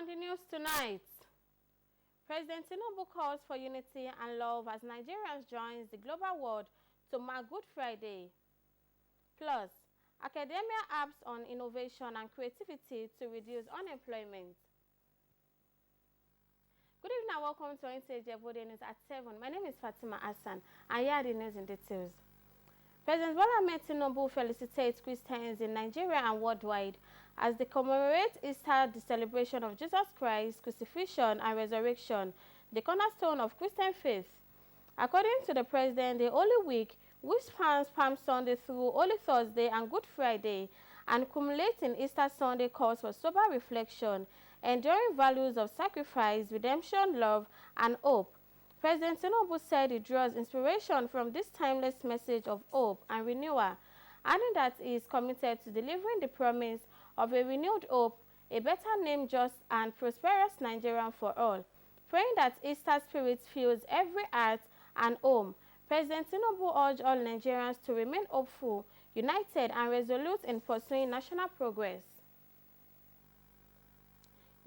On the news tonight, President Tinubu calls for unity and love as Nigerians join the global world to mark Good Friday. Plus, academia apps on innovation and creativity to reduce unemployment. Good evening and welcome to Nta Ijebu Ode News at 7. My name is Fatima Hassan, and here are the news in details. President Bola Ahmed Tinubu felicitates Christians in Nigeria and worldwide as they commemorate Easter, the celebration of Jesus Christ's crucifixion and resurrection, the cornerstone of Christian faith. According to the President, the Holy Week, which spans Palm Sunday through Holy Thursday and Good Friday, and culminating Easter Sunday, calls for sober reflection, enduring values of sacrifice, redemption, love, and hope. President Tinubu said he draws inspiration from this timeless message of hope and renewal, adding that he is committed to delivering the promise of a renewed hope, a better named, just, and prosperous Nigeria for all. Praying that Easter spirit fills every heart and home, President Tinubu urged all Nigerians to remain hopeful, united, and resolute in pursuing national progress.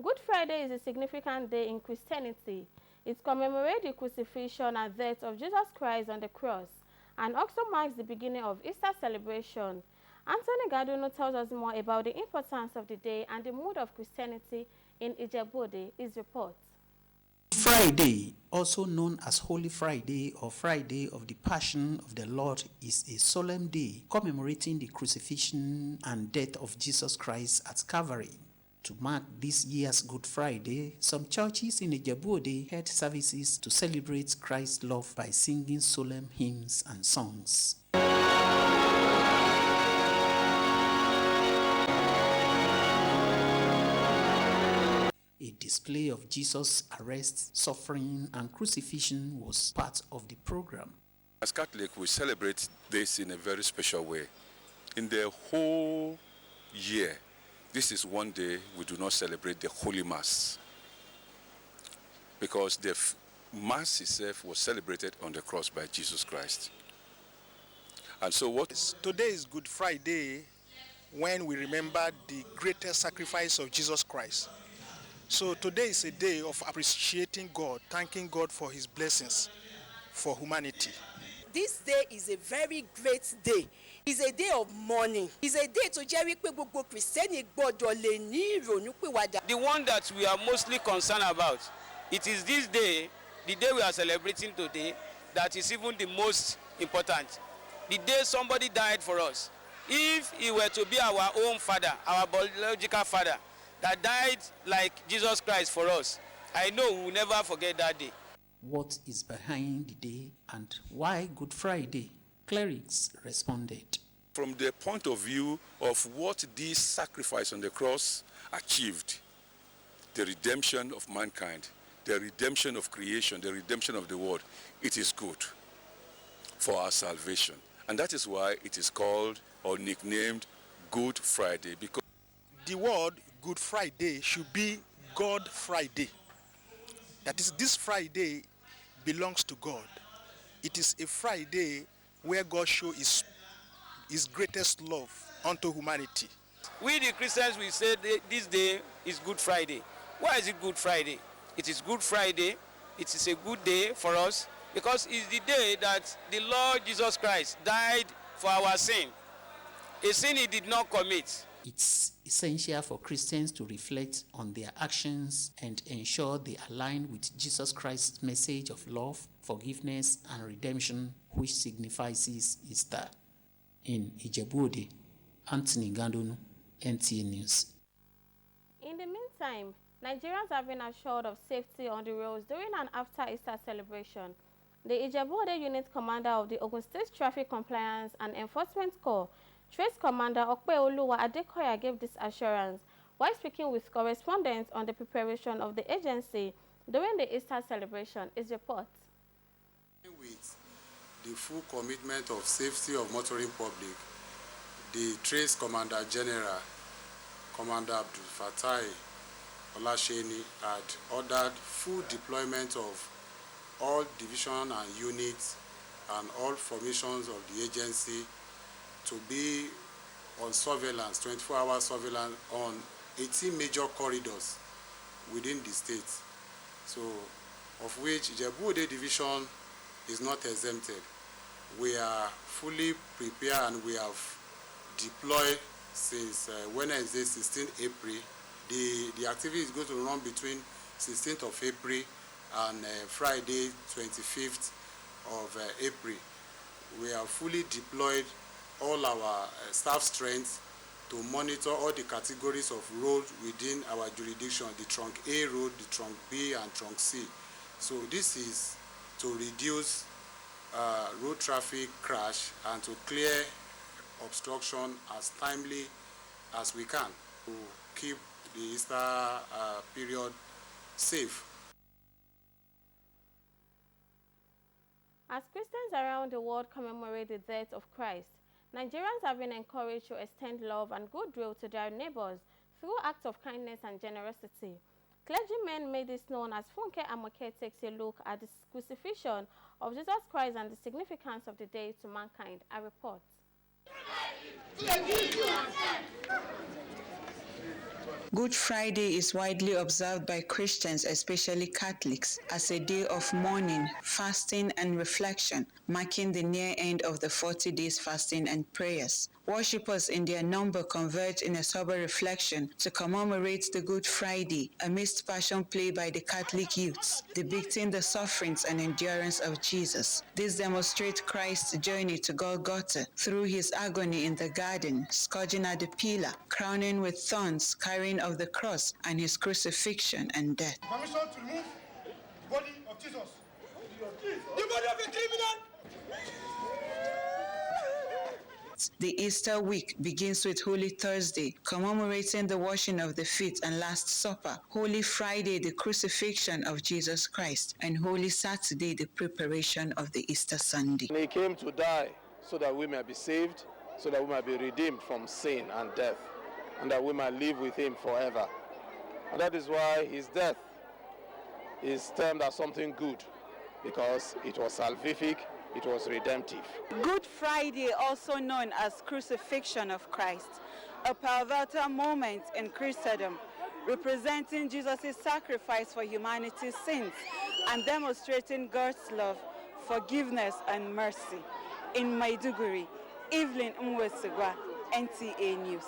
Good Friday is a significant day in Christianity. It commemorates the crucifixion and death of Jesus Christ on the cross, and also marks the beginning of Easter celebration. Anthony Gaduno tells us more about the importance of the day and the mood of Christianity in Ijebu Ode. His report. Friday, also known as Holy Friday or Friday of the Passion of the Lord, is a solemn day commemorating the crucifixion and death of Jesus Christ at Calvary. To mark this year's Good Friday, some churches in Ijebu Ode held services to celebrate Christ's love by singing solemn hymns and songs. A display of Jesus' arrest, suffering, and crucifixion was part of the program. As Catholics, we celebrate this in a very special way. In the whole year, this is one day we do not celebrate the Holy Mass, because the Mass itself was celebrated on the cross by Jesus Christ. And so today is Good Friday, when we remember the greatest sacrifice of Jesus Christ. So today is a day of appreciating God, thanking God for his blessings for humanity. This day is a very great day. It's a day of mourning. It's a day to gbogbo Christian gbọ́dọ̀ lè ní ìrònúpìwàdà. The one that we are mostly concerned about, it is this day, the day we are celebrating today, that is even the most important. The day somebody died for us. If he were to be our own father, our biological father, that died like Jesus Christ for us, I know we will never forget that day. What is behind the day and why Good Friday? Clerics responded. From the point of view of what this sacrifice on the cross achieved, the redemption of mankind, the redemption of creation, the redemption of the world, it is good for our salvation. And that is why it is called or nicknamed Good Friday, because the word Good Friday should be God Friday. That is, this Friday belongs to God. It is a Friday where God shows his greatest love unto humanity. We the Christians, we say this day is Good Friday. Why is it Good Friday? It is Good Friday. It is a good day for us because it's the day that the Lord Jesus Christ died for our sin. A sin he did not commit. It's essential for Christians to reflect on their actions and ensure they align with Jesus Christ's message of love, forgiveness, and redemption, which signifies Easter. In Ijebu Ode, Anthony Gaduno, NTA News. In the meantime, Nigerians have been assured of safety on the roads during and after Easter celebration. The Ijebu Ode Unit Commander of the Ogun State Traffic Compliance and Enforcement Corps, Trace Commander Okpeoluwa Adekoya, gave this assurance while speaking with correspondents on the preparation of the agency during the Easter celebration. His report. With the full commitment of safety of motoring public, the Trace Commander General, Commander Abdul Fatai Olasheni, had ordered full deployment of all division and units and all formations of the agency to be on surveillance, 24-hour surveillance on 18 major corridors within the state. So, of which Ijebu Ode division is not exempted. We are fully prepared and we have deployed since Wednesday, 16th April. The activity is going to run between 16th of April and Friday, 25th of April. We have fully deployed all our staff strength to monitor all the categories of roads within our jurisdiction, the Trunk A road, the Trunk B, and Trunk C. So this is to reduce road traffic crash and to clear obstruction as timely as we can to keep the Easter period safe. As Christians around the world commemorate the death of Christ, Nigerians have been encouraged to extend love and goodwill to their neighbors through acts of kindness and generosity. Clergymen made this known as Funke Amoke takes a look at the crucifixion of Jesus Christ and the significance of the day to mankind. A report. Good Friday is widely observed by Christians, especially Catholics, as a day of mourning, fasting, and reflection, marking the near end of the 40 days fasting and prayers. Worshippers in their number converge in a sober reflection to commemorate the Good Friday amidst passion play by the Catholic youths, depicting the sufferings and endurance of Jesus. This demonstrates Christ's journey to Golgotha through his agony in the garden, scourging at the pillar, crowning with thorns, carrying of the cross, and his crucifixion and death. Permission to remove the body of Jesus. The body of a criminal! The Easter week begins with Holy Thursday, commemorating the washing of the feet and Last Supper, Holy Friday, the crucifixion of Jesus Christ, and Holy Saturday, the preparation of the Easter Sunday. And he came to die so that we may be saved, so that we might be redeemed from sin and death, and that we might live with him forever. And that is why his death is termed as something good, because it was salvific, it was redemptive. Good Friday, also known as Crucifixion of Christ, a pivotal moment in Christendom, representing Jesus' sacrifice for humanity's sins and demonstrating God's love, forgiveness, and mercy. In Maiduguri, Evelyn Mwesegwa, NTA News.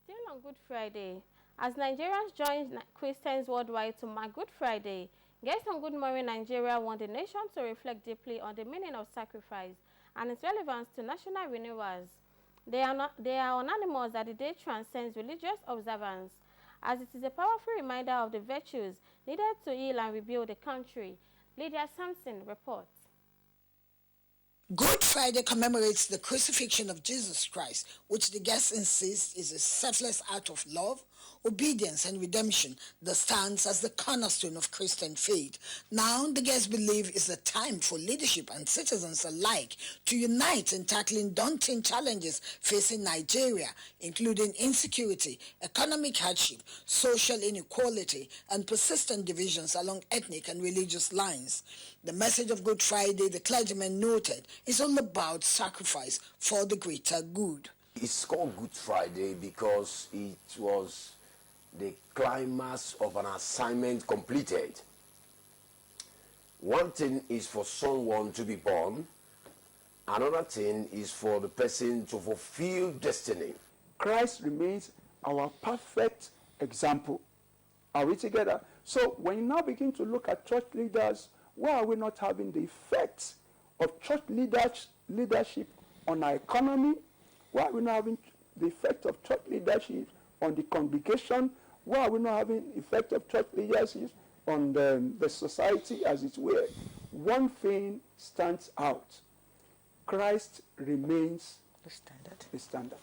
Still on Good Friday, as Nigerians join Christians worldwide to mark Good Friday, guests on Good Morning Nigeria want the nation to reflect deeply on the meaning of sacrifice and its relevance to national renewals. They are unanimous that the day transcends religious observance, as it is a powerful reminder of the virtues needed to heal and rebuild the country. Lydia Sampson reports. Good Friday commemorates the crucifixion of Jesus Christ, which the guests insist is a selfless act of love, obedience, and redemption that stands as the cornerstone of Christian faith. Now, the guests believe is the time for leadership and citizens alike to unite in tackling daunting challenges facing Nigeria, including insecurity, economic hardship, social inequality, and persistent divisions along ethnic and religious lines. The message of Good Friday, the clergyman noted, is all about sacrifice for the greater good. It's called Good Friday because it was the climax of an assignment completed. One thing is for someone to be born, another thing is for the person to fulfill destiny. Christ remains our perfect example. Are we together? So when you now begin to look at church leaders, why are we not having the effects of church leadership on our economy? Why are we not having the effect of church leadership on the congregation? Why are we not having the effect of church leadership on the society as it were? One thing stands out. Christ remains the standard.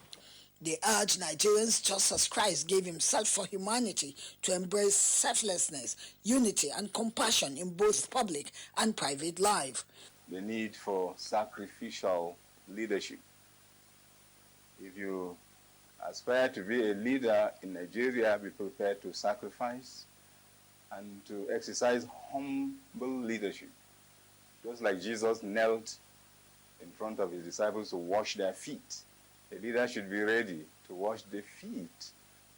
They urge Nigerians, just as Christ gave himself for humanity, to embrace selflessness, unity, and compassion in both public and private life. The need for sacrificial leadership. If you aspire to be a leader in Nigeria, be prepared to sacrifice and to exercise humble leadership. Just like Jesus knelt in front of his disciples to wash their feet. A leader should be ready to wash the feet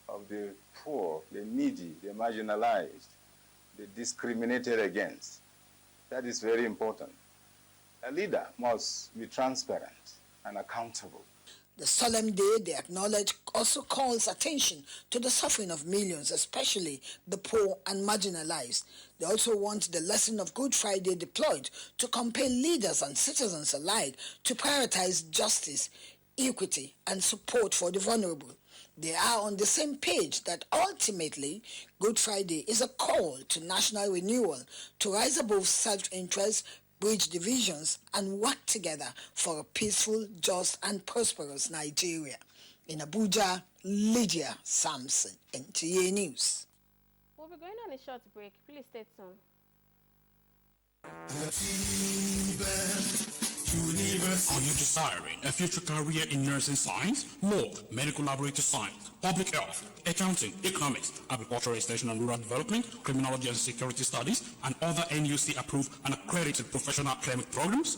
of the poor, the needy, the marginalized, the discriminated against. That is very important. A leader must be transparent and accountable. The solemn day, they acknowledge, also calls attention to the suffering of millions, especially the poor and marginalized. They also want the lesson of Good Friday deployed to compel leaders and citizens alike to prioritize justice, equity, and support for the vulnerable. They are on the same page that ultimately Good Friday is a call to national renewal, to rise above self-interest, bridge divisions, and work together for a peaceful, just, and prosperous Nigeria. In Abuja, Lydia Sampson, NTA News. We'll be going on a short break. Please stay tuned. Are you desiring a future career in nursing science, law, medical laboratory science, public health, accounting, economics, agricultural extension and rural development, criminology and security studies, and other NUC-approved and accredited professional academic programs?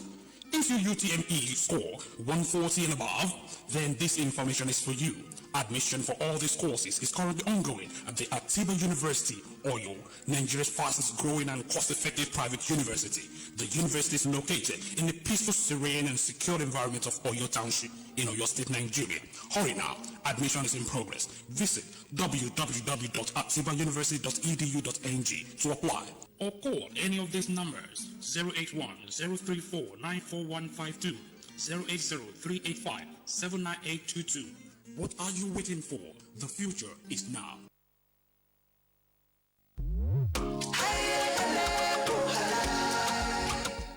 If your UTME score 140 and above, then this information is for you. Admission for all these courses is currently ongoing at the Atiba University, Oyo, Nigeria's fastest growing and cost-effective private university. The university is located in the peaceful, serene, and secure environment of Oyo Township in Oyo State, Nigeria. Hurry now. Admission is in progress. Visit www.atibauniversity.edu.ng to apply, or call any of these numbers: 081-034-94152, 080-385-79822. What are you waiting for? The future is now.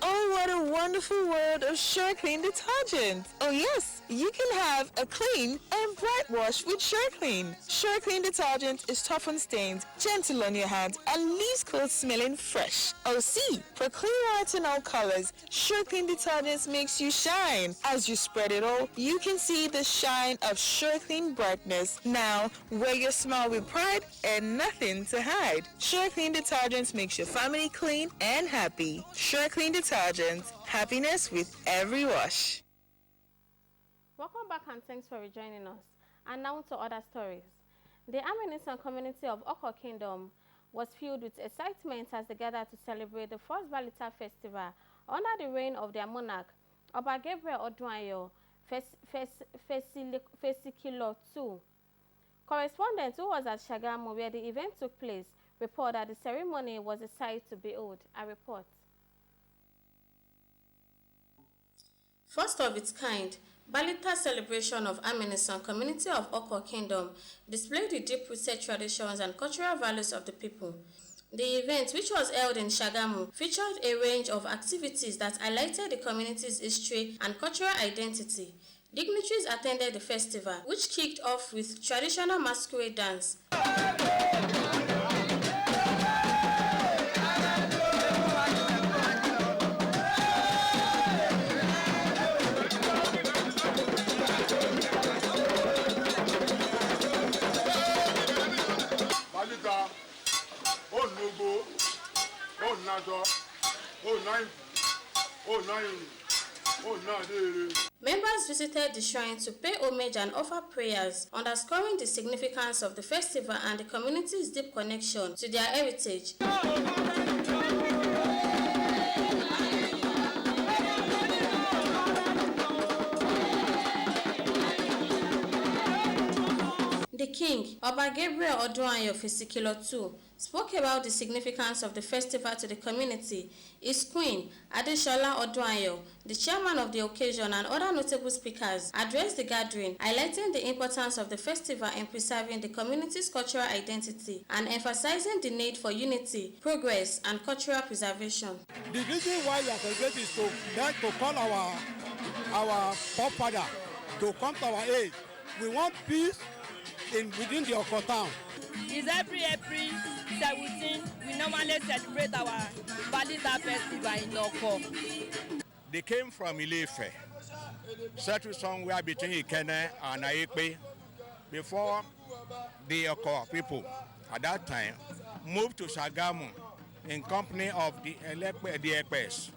Oh, what a wonderful world of Sure Clean detergent. Oh yes, you can have a clean and bright wash with Sure Clean. Sure Clean detergent is tough on stains, gentle on your hands, and leaves clothes smelling fresh. Oh see, for clean white and all colors, Sure Clean detergent makes you shine. As you spread it all, you can see the shine of Sure Clean brightness. Now, wear your smile with pride and nothing to hide. Sure Clean detergent makes your family clean and happy. Sure Clean detergent, happiness with every wash. Welcome back and thanks for rejoining us. And now to other stories. The Aminisan community of Oko Kingdom was filled with excitement as they gathered to celebrate the first Balita Festival under the reign of their monarch, Oba Gabriel Odunayo Fesikilo II. Correspondent who was at Shagamu where the event took place reported that the ceremony was a sight to behold. A report. First of its kind, Balita celebration of Aminisan community of Oko Kingdom displayed the deep-rooted traditions and cultural values of the people. The event, which was held in Shagamu, featured a range of activities that highlighted the community's history and cultural identity. Dignitaries attended the festival, which kicked off with traditional masquerade dance. Members visited the shrine to pay homage and offer prayers, underscoring the significance of the festival and the community's deep connection to their heritage. The king, Oba Gabriel Odunayo Fesikilo II, spoke about the significance of the festival to the community. His queen, Adeshola Odunayo, the chairman of the occasion, and other notable speakers addressed the gathering, highlighting the importance of the festival in preserving the community's cultural identity and emphasizing the need for unity, progress, and cultural preservation. The reason why we are celebrating is to call our forefather to come to our aid. We want peace within the Oko town. It's every April 17, we normally celebrate our Balita festival in Oko. They came from Ilefe, settled somewhere between Ikene and Aikpe, before the Oko people at that time moved to Shagamu in company of the Ekpes.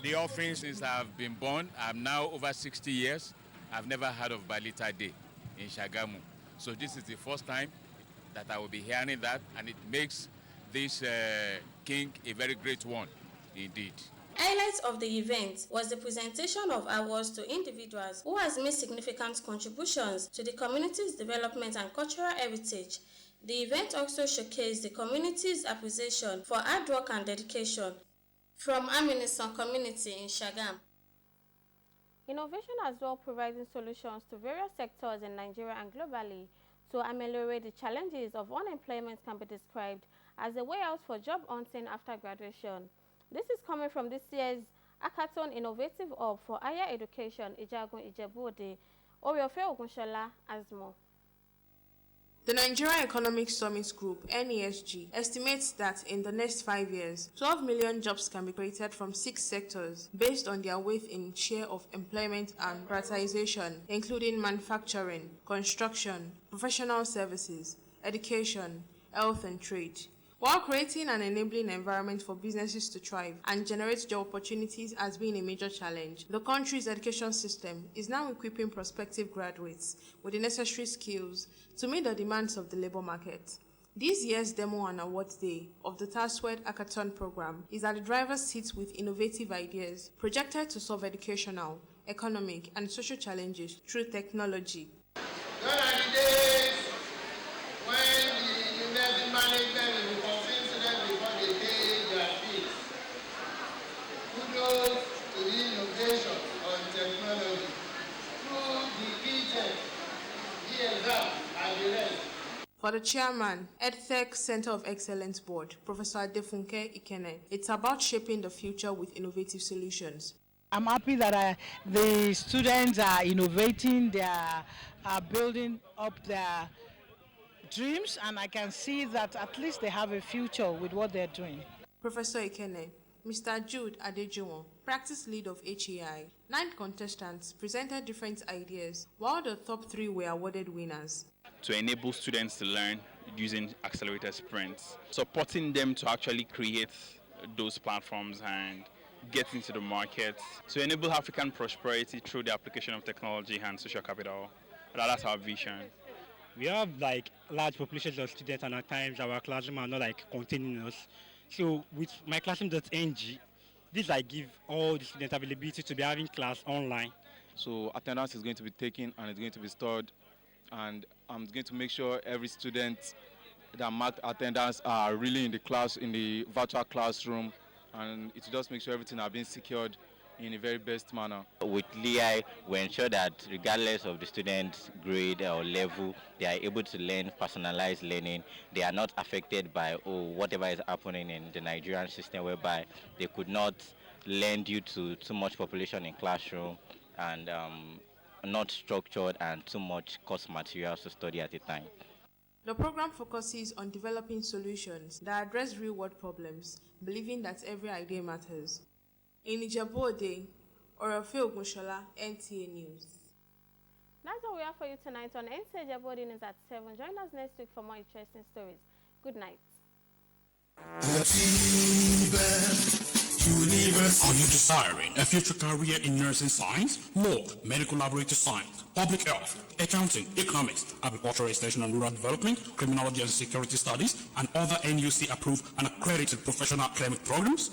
The office, since I've been born, I'm now over 60 years. I've never heard of Balita Day in Shagamu. So this is the first time that I will be hearing that, and it makes this king a very great one indeed. Highlights of the event was the presentation of awards to individuals who has made significant contributions to the community's development and cultural heritage. The event also showcased the community's appreciation for hard work and dedication. From Aminison community in Shagam. Innovation as well providing solutions to various sectors in Nigeria and globally to ameliorate the challenges of unemployment can be described as a way out for job hunting after graduation. This is coming from this year's Hackathon Innovative Hub for Higher Education, Nta Ijebu Ode. Oriofe Ogunshola has more. The Nigerian Economic Summit Group, NESG, estimates that in the next 5 years, 12 million jobs can be created from 6 sectors based on their weight in share of employment and privatization, including manufacturing, construction, professional services, education, health and trade. While creating an enabling environment for businesses to thrive and generate job opportunities has been a major challenge, the country's education system is now equipping prospective graduates with the necessary skills to meet the demands of the labor market. This year's Demo and Awards Day of the TASWED Hackathon program is at the driver's seat with innovative ideas projected to solve educational, economic, and social challenges through technology. Gone are the days when the university management will pursue students before they pay their fees. Kudos to the innovation on technology through the e-tech, ESAP, and the rest. For the chairman, EdTech Center of Excellence Board, Professor Adefunke Ikene, it's about shaping the future with innovative solutions. I'm happy that the students are innovating, they are building up their dreams, and I can see that at least they have a future with what they're doing. Professor Ikene, Mr. Jude Adejuwon, practice lead of HEI, 9 contestants presented different ideas, while the top 3 were awarded winners. To enable students to learn using accelerated sprints, supporting them to actually create those platforms and get into the market, to enable African prosperity through the application of technology and social capital. That's our vision. We have like large populations of students, and at times our classroom are not like containing us. So with my classroom.ng, this I give all the students availability to be having class online. So attendance is going to be taken and it's going to be stored, and I'm going to make sure every student that marked attendance are really in the class, in the virtual classroom, and it just make sure everything are being secured in the very best manner. With LEI, we ensure that regardless of the student's grade or level, they are able to learn personalized learning. They are not affected by whatever is happening in the Nigerian system, whereby they could not learn due to too much population in classroom and not structured and too much course materials to study at a time. The program focuses on developing solutions that address real-world problems, believing that every idea matters. In Ijebu Ode, Oriofe Ogunshola, NTA News. That's all we have for you tonight on Nta Ijebu Ode News at 7. Join us next week for more interesting stories. Good night. Are you desiring a future career in nursing science, law, medical laboratory science, public health, accounting, economics, agricultural extension and rural development, criminology and security studies, and other NUC-approved and accredited professional academic programs?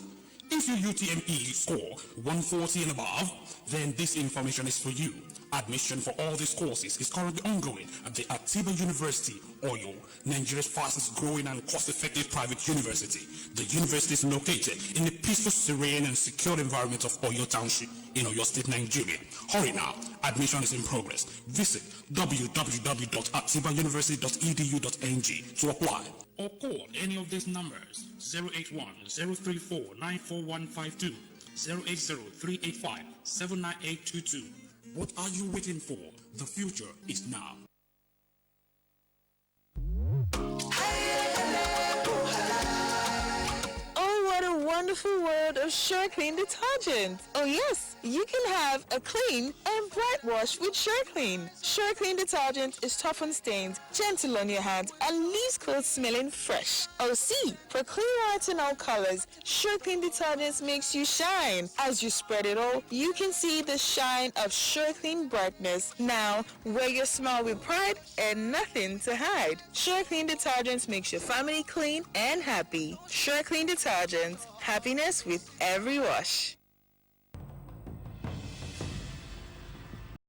If your UTME score 140 and above, then this information is for you. Admission for all these courses is currently ongoing at the Atiba University, Oyo, Nigeria's fastest growing and cost-effective private university. The university is located in the peaceful, serene and secure environment of Oyo Township in Oyo State, Nigeria. Hurry now, admission is in progress. Visit www.atibauniversity.edu.ng to apply. Or call any of these numbers: 081-034-94152, 080-385-79822. What are you waiting for? The future is now. Oh, what a wonderful wonderful world of SureClean detergent. Oh yes, you can have a clean and bright wash with SureClean. SureClean detergent is tough on stains, gentle on your hands, and leaves clothes smelling fresh. Oh see, for clean white and all colors, SureClean detergent makes you shine. As you spread it all, you can see the shine of SureClean brightness. Now, wear your smile with pride and nothing to hide. SureClean detergent makes your family clean and happy. SureClean detergent, happiness with every wash.